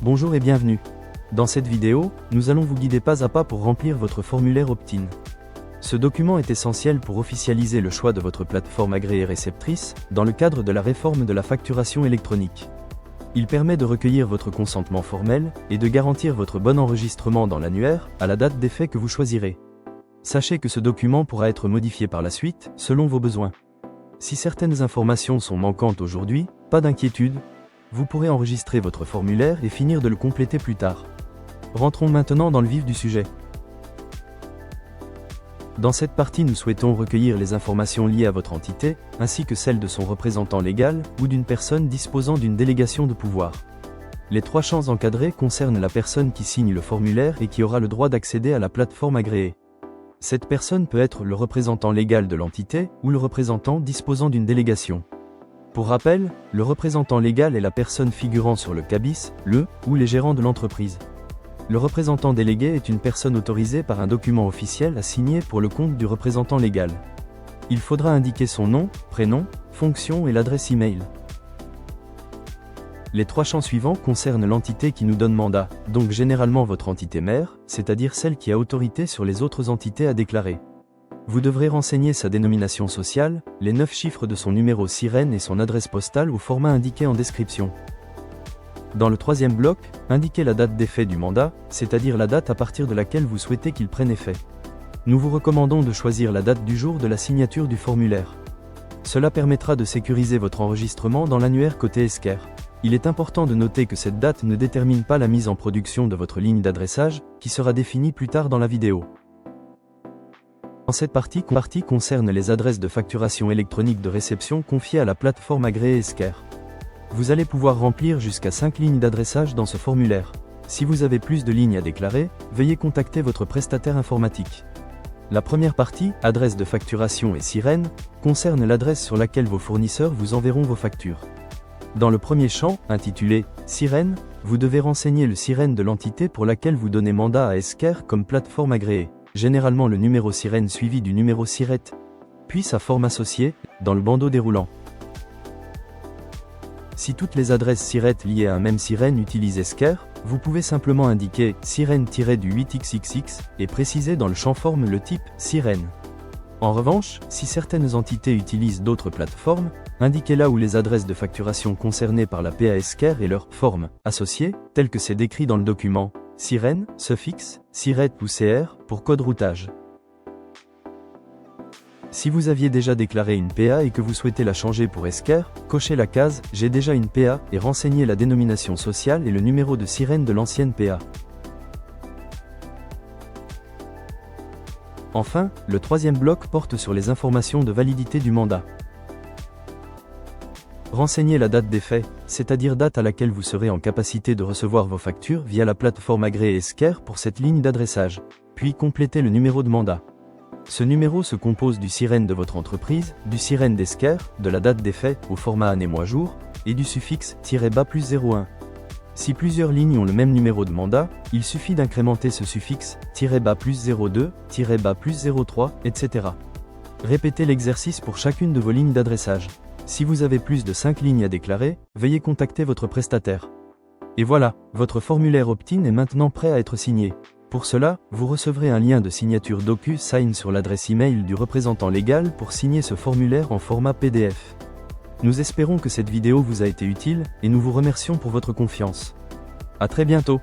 Bonjour et bienvenue. Dans cette vidéo, nous allons vous guider pas à pas pour remplir votre formulaire opt-in. Ce document est essentiel pour officialiser le choix de votre plateforme agréée réceptrice, dans le cadre de la réforme de la facturation électronique. Il permet de recueillir votre consentement formel, et de garantir votre bon enregistrement dans l'annuaire, à la date d'effet que vous choisirez. Sachez que ce document pourra être modifié par la suite, selon vos besoins. Si certaines informations sont manquantes aujourd'hui, pas d'inquiétude, vous pourrez enregistrer votre formulaire et finir de le compléter plus tard. Rentrons maintenant dans le vif du sujet. Dans cette partie, nous souhaitons recueillir les informations liées à votre entité, ainsi que celles de son représentant légal, ou d'une personne disposant d'une délégation de pouvoir. Les trois champs encadrés concernent la personne qui signe le formulaire et qui aura le droit d'accéder à la plateforme agréée. Cette personne peut être le représentant légal de l'entité, ou le représentant disposant d'une délégation. Pour rappel, le représentant légal est la personne figurant sur le CABIS, ou les gérants de l'entreprise. Le représentant délégué est une personne autorisée par un document officiel à signer pour le compte du représentant légal. Il faudra indiquer son nom, prénom, fonction et l'adresse e-mail. Les trois champs suivants concernent l'entité qui nous donne mandat, donc généralement votre entité mère, c'est-à-dire celle qui a autorité sur les autres entités à déclarer. Vous devrez renseigner sa dénomination sociale, les 9 chiffres de son numéro SIREN et son adresse postale au format indiqué en description. Dans le troisième bloc, indiquez la date d'effet du mandat, c'est-à-dire la date à partir de laquelle vous souhaitez qu'il prenne effet. Nous vous recommandons de choisir la date du jour de la signature du formulaire. Cela permettra de sécuriser votre enregistrement dans l'annuaire côté Esker. Il est important de noter que cette date ne détermine pas la mise en production de votre ligne d'adressage, qui sera définie plus tard dans la vidéo. Cette partie concerne les adresses de facturation électronique de réception confiées à la plateforme agréée Esker. Vous allez pouvoir remplir jusqu'à 5 lignes d'adressage dans ce formulaire. Si vous avez plus de lignes à déclarer, veuillez contacter votre prestataire informatique. La première partie, adresse de facturation et SIREN, concerne l'adresse sur laquelle vos fournisseurs vous enverront vos factures. Dans le premier champ, intitulé « SIREN », vous devez renseigner le SIREN de l'entité pour laquelle vous donnez mandat à Esker comme plateforme agréée. Généralement le numéro SIREN suivi du numéro SIRET, puis sa forme associée, dans le bandeau déroulant. Si toutes les adresses SIRET liées à un même SIREN utilisent Esker, vous pouvez simplement indiquer SIREN-8XXX et préciser dans le champ forme le type SIREN. En revanche, si certaines entités utilisent d'autres plateformes, indiquez là où les adresses de facturation concernées par la PA Esker et leur forme associée, telle que c'est décrit dans le document. SIREN, suffixe, SIRET ou CR, pour code routage. Si vous aviez déjà déclaré une PA et que vous souhaitez la changer pour Esker, cochez la case « J'ai déjà une PA » et renseignez la dénomination sociale et le numéro de SIREN de l'ancienne PA. Enfin, le troisième bloc porte sur les informations de validité du mandat. Renseignez la date d'effet, c'est-à-dire date à laquelle vous serez en capacité de recevoir vos factures via la plateforme agréée Esker pour cette ligne d'adressage, puis complétez le numéro de mandat. Ce numéro se compose du SIREN de votre entreprise, du SIREN d'Esker, de la date d'effet au format année-mois-jour, et du suffixe --+01. Si plusieurs lignes ont le même numéro de mandat, il suffit d'incrémenter ce suffixe --+02, --+03, etc. Répétez l'exercice pour chacune de vos lignes d'adressage. Si vous avez plus de 5 lignes à déclarer, veuillez contacter votre prestataire. Et voilà, votre formulaire opt-in est maintenant prêt à être signé. Pour cela, vous recevrez un lien de signature DocuSign sur l'adresse email du représentant légal pour signer ce formulaire en format PDF. Nous espérons que cette vidéo vous a été utile, et nous vous remercions pour votre confiance. À très bientôt.